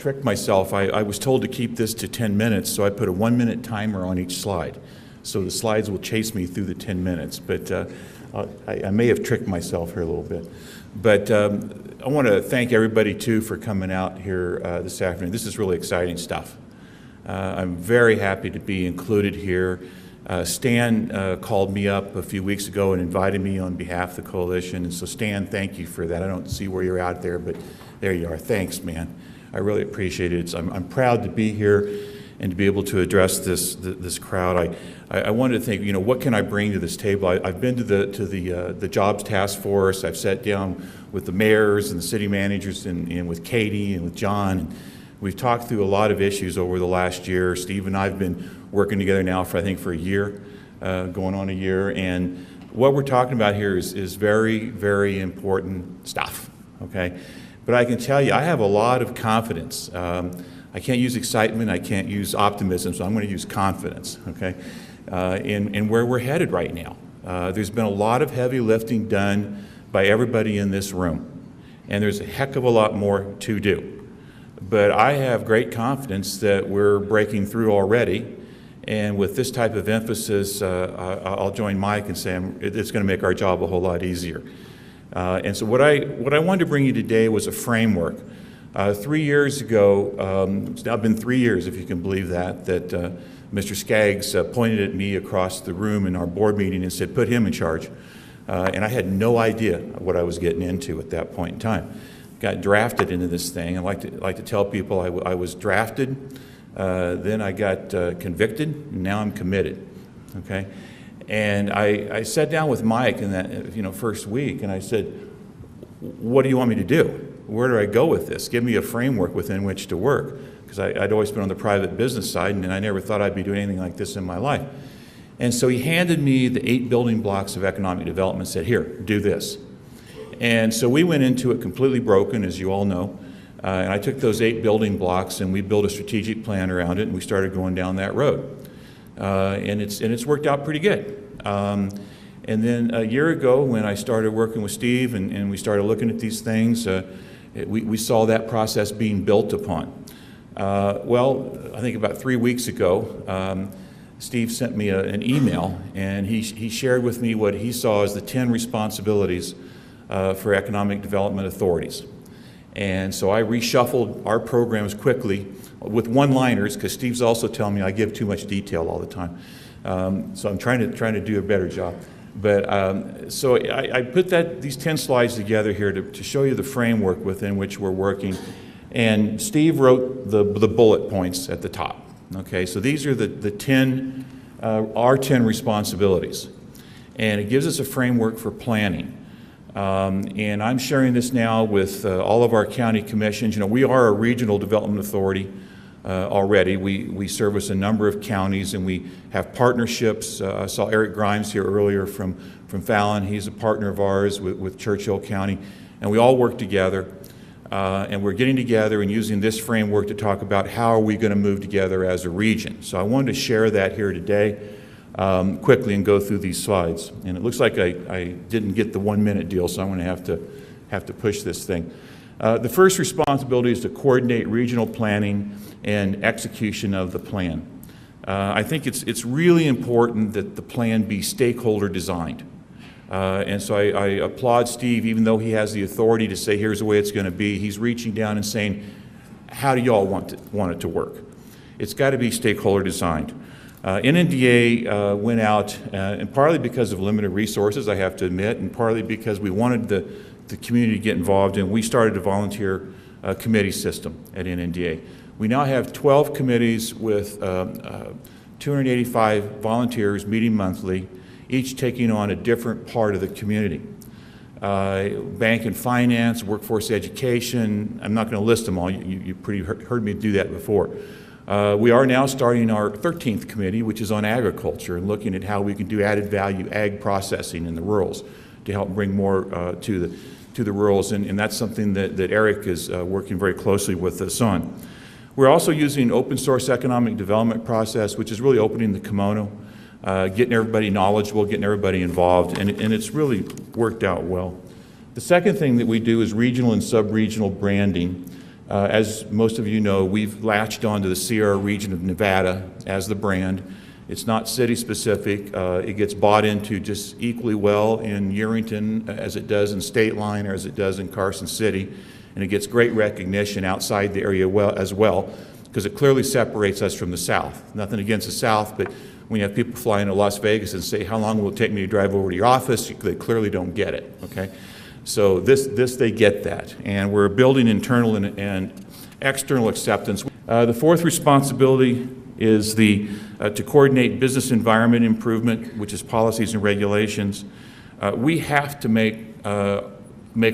tricked myself. I was told to keep this to 10 minutes, so I put a 1-minute timer on each slide. So the slides will chase me through the 10 minutes, but I may have tricked myself here a little bit. But I want to thank everybody, too, for coming out here this afternoon. This is really exciting stuff. I'm very happy to be included here. Stan called me up a few weeks ago and invited me on behalf of the coalition. And so, Stan, thank you for that. I don't see where you're out there, but there you are. Thanks, man. I really appreciate it. I'm proud to be here and to be able to address this crowd. I wanted to think, what can I bring to this table? I've been to the Jobs Task Force. I've sat down with the mayors and the city managers and with Katie and with John. And we've talked through a lot of issues over the last year. Steve and I have been working together now for a year, going on a year. And what we're talking about here is very, very important stuff, okay? But I can tell you, I have a lot of confidence. I can't use excitement, I can't use optimism, so I'm going to use confidence, okay, in where we're headed right now. There's been a lot of heavy lifting done by everybody in this room, and there's a heck of a lot more to do. But I have great confidence that we're breaking through already, and with this type of emphasis, I'll join Mike and say it's going to make our job a whole lot easier. And so what I wanted to bring you today was a framework. 3 years ago, it's now been 3 years, if you can believe that Mr. Skaggs pointed at me across the room in our board meeting and said, put him in charge. And I had no idea what I was getting into at that point in time. Got drafted into this thing. I like to tell people I was drafted, then I got convicted, and now I'm committed, okay? And I sat down with Mike in that first week, and I said, what do you want me to do? Where do I go with this? Give me a framework within which to work. Because I'd always been on the private business side, and I never thought I'd be doing anything like this in my life. And so he handed me the 8 building blocks of economic development and said, here, do this. And so we went into it completely broken, as you all know. And I took those 8 building blocks, and we built a strategic plan around it, and we started going down that road. And it's worked out pretty good. And then a year ago, when I started working with Steve and we started looking at these things, we saw that process being built upon. Well, I think about 3 weeks ago, Steve sent me an email, and he shared with me what he saw as the 10 responsibilities for economic development authorities. And so I reshuffled our programs quickly with one-liners, because Steve's also telling me I give too much detail all the time. So I'm trying to do a better job. But so I put these 10 slides together here to show you the framework within which we're working. And Steve wrote the bullet points at the top. Okay, so these are our 10 responsibilities. And it gives us a framework for planning. And I'm sharing this now with all of our county commissions. We are a regional development authority already. We service a number of counties, and we have partnerships. I saw Eric Grimes here earlier from Fallon. He's a partner of ours with Churchill County, and we all work together. And we're getting together and using this framework to talk about how are we going to move together as a region. So I wanted to share that here today quickly and go through these slides. And it looks like I didn't get the 1-minute deal, so I'm going to have to push this thing. The first responsibility is to coordinate regional planning and execution of the plan. I think it's really important that the plan be stakeholder designed. And so I applaud Steve, even though he has the authority to say, here's the way it's going to be. He's reaching down and saying, how do y'all want it to work? It's got to be stakeholder designed. NNDA went out, and partly because of limited resources, I have to admit, and partly because we wanted the community to get involved, and we started a volunteer committee system at NNDA. We now have 12 committees with 285 volunteers meeting monthly, each taking on a different part of the community. Bank and finance, workforce education, I'm not going to list them all, you pretty heard me do that before. We are now starting our 13th committee, which is on agriculture, and looking at how we can do added value ag processing in the rurals to help bring more to the rurals, and that's something that Eric is working very closely with us on. We're also using open source economic development process, which is really opening the kimono, getting everybody knowledgeable, getting everybody involved, and it's really worked out well. The second thing that we do is regional and sub-regional branding. As most of you know, we've latched onto the Sierra region of Nevada as the brand. It's not city-specific. It gets bought into just equally well in Yerington as it does in State Line or as it does in Carson City, and it gets great recognition outside the area as well, because it clearly separates us from the South. Nothing against the South, but when you have people flying to Las Vegas and say, how long will it take me to drive over to your office, they clearly don't get it, okay? So this they get that, and we're building internal and external acceptance. The fourth responsibility is to coordinate business environment improvement, which is policies and regulations. We have to make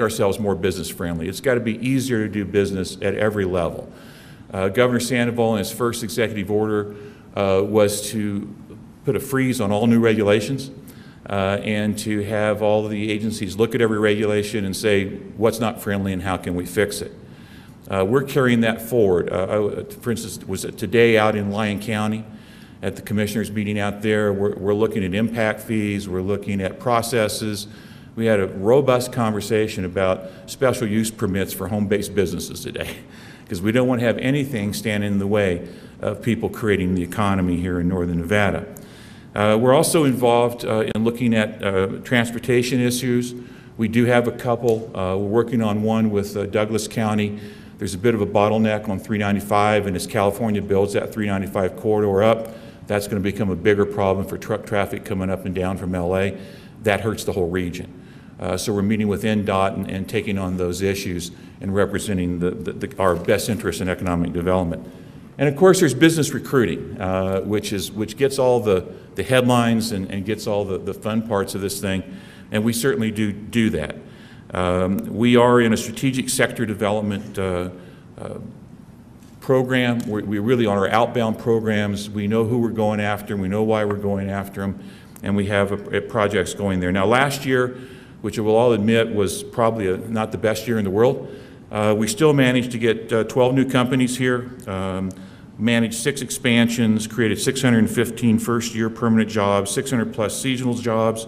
ourselves more business friendly. It's got to be easier to do business at every level. Governor Sandoval, in his first executive order, was to put a freeze on all new regulations. And to have all of the agencies look at every regulation and say what's not friendly and how can we fix it. We're carrying that forward. For instance, was today out in Lyon County at the commissioners meeting out there, we're looking at impact fees, we're looking at processes. We had a robust conversation about special use permits for home-based businesses today, because we don't want to have anything standing in the way of people creating the economy here in northern Nevada. We're also involved in looking at transportation issues. We do have a couple. We're working on one with Douglas County. There's a bit of a bottleneck on 395, and as California builds that 395 corridor up, that's going to become a bigger problem for truck traffic coming up and down from LA. That hurts the whole region. So we're meeting with NDOT and taking on those issues and representing our best interest in economic development. And of course, there's business recruiting, which gets all the headlines and gets all the fun parts of this thing, and we certainly do that. We are in a strategic sector development program. We really, on our outbound programs, we know who we're going after, and we know why we're going after them, and we have projects going there. Now, last year, which we'll all admit was probably not the best year in the world, we still managed to get 12 new companies here, managed 6 expansions, created 615 first-year permanent jobs, 600 plus seasonal jobs,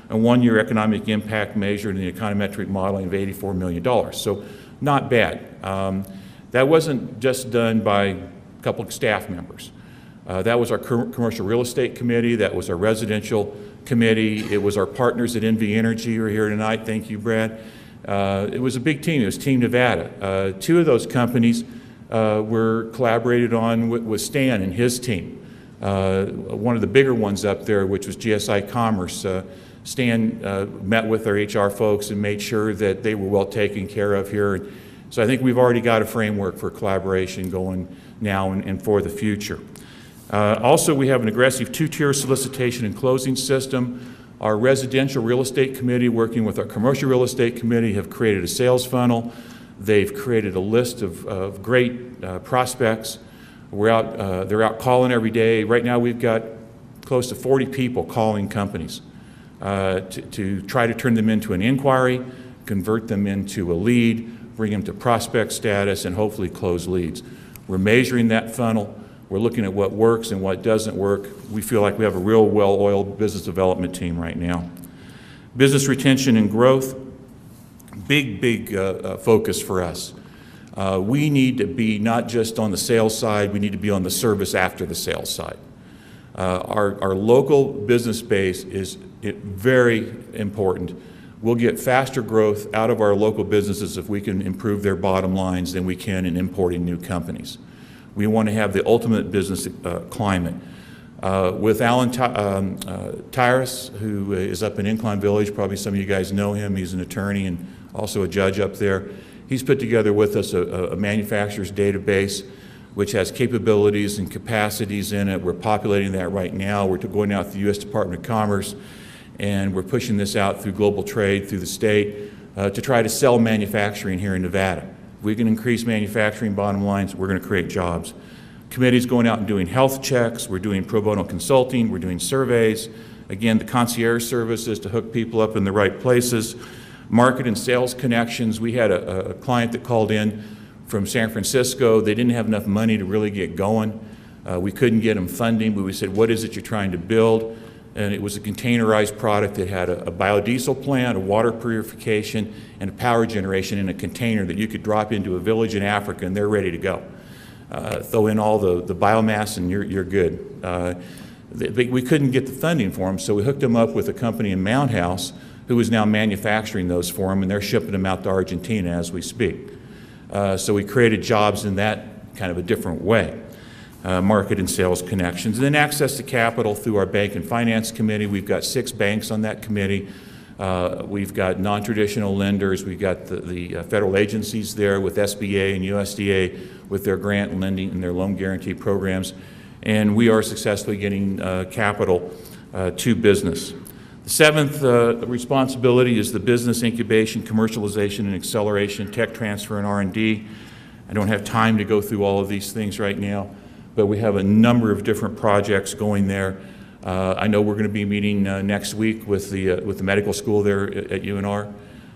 and 1-year economic impact measured in the econometric modeling of $84 million. So not bad. That wasn't just done by a couple of staff members. That was our commercial real estate committee, that was our residential committee, it was our partners at NV Energy who are here tonight. Thank you, Brad. It was a big team. It was Team Nevada. 2 of those companies were collaborated on with Stan and his team. One of the bigger ones up there, which was GSI Commerce, Stan met with our HR folks and made sure that they were well taken care of here. So I think we've already got a framework for collaboration going now and for the future. Also, we have an aggressive 2-tier solicitation and closing system. Our residential real estate committee, working with our commercial real estate committee, have created a sales funnel. They've created a list of great prospects. They're out calling every day. Right now we've got close to 40 people calling companies to try to turn them into an inquiry, convert them into a lead, bring them to prospect status, and hopefully close leads. We're measuring that funnel. We're looking at what works and what doesn't work. We feel like we have a real well-oiled business development team right now. Business retention and growth, big focus for us. We need to be not just on the sales side, we need to be on the service after the sales side. Our local business base is very important. We'll get faster growth out of our local businesses if we can improve their bottom lines than we can in importing new companies. We want to have the ultimate business climate. With Alan Tyrus, who is up in Incline Village, probably some of you guys know him, he's an attorney and also a judge up there. He's put together with us a manufacturer's database which has capabilities and capacities in it. We're populating that right now. We're going out to the U.S. Department of Commerce, and we're pushing this out through global trade, through the state, to try to sell manufacturing here in Nevada. If we can increase manufacturing bottom lines, we're going to create jobs. Committee's going out and doing health checks. We're doing pro bono consulting. We're doing surveys. Again, the concierge services to hook people up in the right places. Market and sales connections. We had a client that called in from San Francisco. They didn't have enough money to really get going. We couldn't get them funding, but we said, what is it you're trying to build? and it was a containerized product that had a biodiesel plant, a water purification, and a power generation in a container that you could drop into a village in Africa and they're ready to go. Throw in all the biomass and you're good. We couldn't get the funding for them, so we hooked them up with a company in Mount House who is now manufacturing those for them, and they're shipping them out to Argentina as we speak. So we created jobs in that kind of a different way. Market and sales connections, and then access to capital through our Bank and Finance Committee. We've got 6 banks on that committee. We've got non-traditional lenders. We've got the federal agencies there with SBA and USDA with their grant lending and their loan guarantee programs. And we are successfully getting capital to business. The 7th responsibility is the business incubation, commercialization, and acceleration, tech transfer, and R&D. I don't have time to go through all of these things right now, but we have a number of different projects going there. I know we're going to be meeting next week with the medical school there at UNR.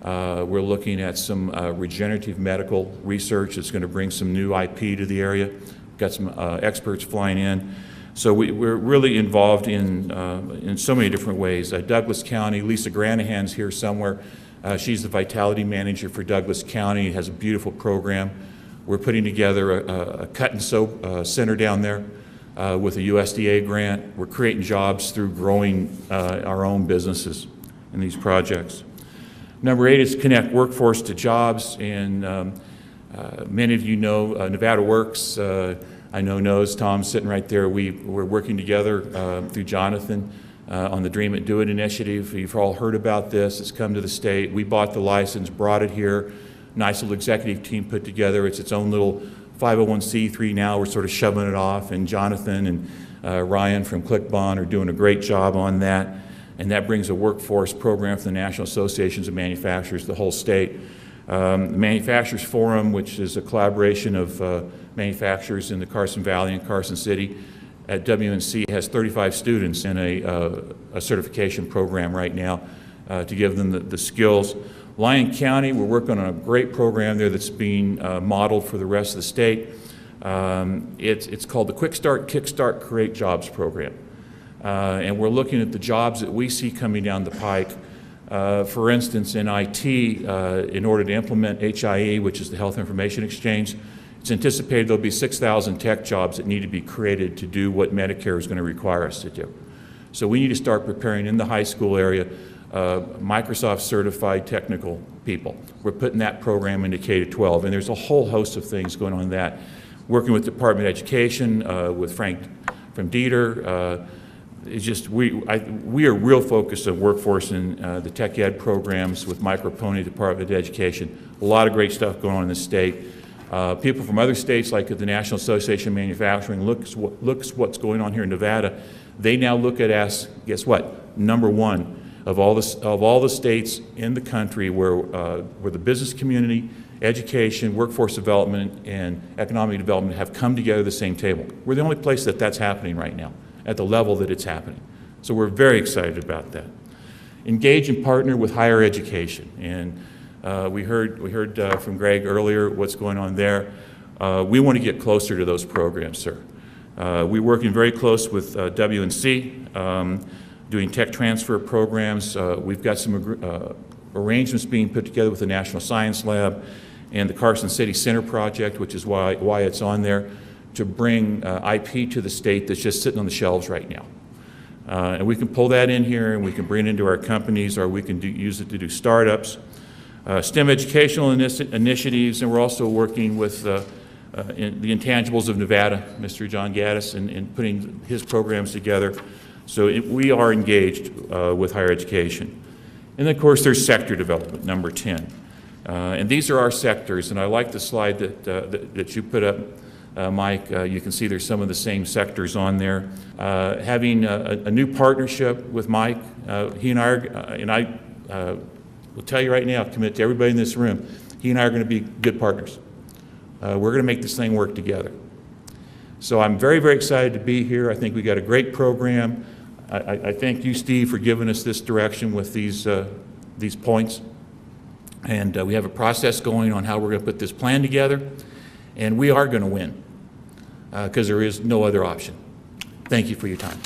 We're looking at some regenerative medical research that's going to bring some new IP to the area. We've got some experts flying in. So we're really involved in so many different ways. Douglas County, Lisa Granahan's here somewhere. She's the vitality manager for Douglas County, has a beautiful program. We're putting together a cut and sew center down there with a USDA grant. We're creating jobs through growing our own businesses in these projects. Number 8 is connect workforce to jobs, and many of you know Nevada Works. I know knows Tom's sitting right there. We're working together through Jonathan on the Dream It, Do It initiative. You've all heard about this. It's come to the state. We bought the license, brought it here. Nice little executive team put together. It's its own little 501c3 now. We're sort of shoving it off, and Jonathan and Ryan from ClickBond are doing a great job on that. And that brings a workforce program for the National Associations of Manufacturers, the whole state. The Manufacturers Forum, which is a collaboration of manufacturers in the Carson Valley and Carson City at WNC, has 35 students in a certification program right now to give them the skills. Lyon County, we're working on a great program there that's being modeled for the rest of the state. It's called the Quick Start, Kickstart, Create Jobs program. And we're looking at the jobs that we see coming down the pike. For instance, in IT, in order to implement HIE, which is the Health Information Exchange, it's anticipated there'll be 6,000 tech jobs that need to be created to do what Medicare is going to require us to do. So we need to start preparing in the high school area Microsoft certified technical people. We're putting that program into K-12, and there's a whole host of things going on in that. Working with the Department of Education, with Frank from Dieter, it's just we are real focused on workforce and the tech ed programs with Micropony, Department of Education. A lot of great stuff going on in the state. People from other states, like the National Association of Manufacturing, looks what's going on here in Nevada. They now look at us, guess what? Number 1 of all the states in the country where the business community, education, workforce development, and economic development have come together at the same table. We're the only place that's happening right now, at the level that it's happening. So we're very excited about that. Engage and partner with higher education. And we heard from Greg earlier what's going on there. We want to get closer to those programs, sir. We're working very close with WNC, doing tech transfer programs. We've got some arrangements being put together with the National Science Lab and the Carson City Center Project, which is why it's on there, to bring IP to the state that's just sitting on the shelves right now. And we can pull that in here, and we can bring it into our companies, or we can use it to do startups. STEM educational initiatives, and we're also working with the Intangibles of Nevada, Mr. John Gaddis, in putting his programs together. So we are engaged with higher education. And then, of course, there's sector development, number 10. And these are our sectors, and I like the slide that you put up, Mike. You can see there's some of the same sectors on there. Having a new partnership with Mike, he and I will tell you right now, commit to everybody in this room, he and I are going to be good partners. We're going to make this thing work together. So I'm very, very excited to be here. I think we got a great program. I thank you, Steve, for giving us this direction with these points. And we have a process going on how we're going to put this plan together. And we are going to win because there is no other option. Thank you for your time.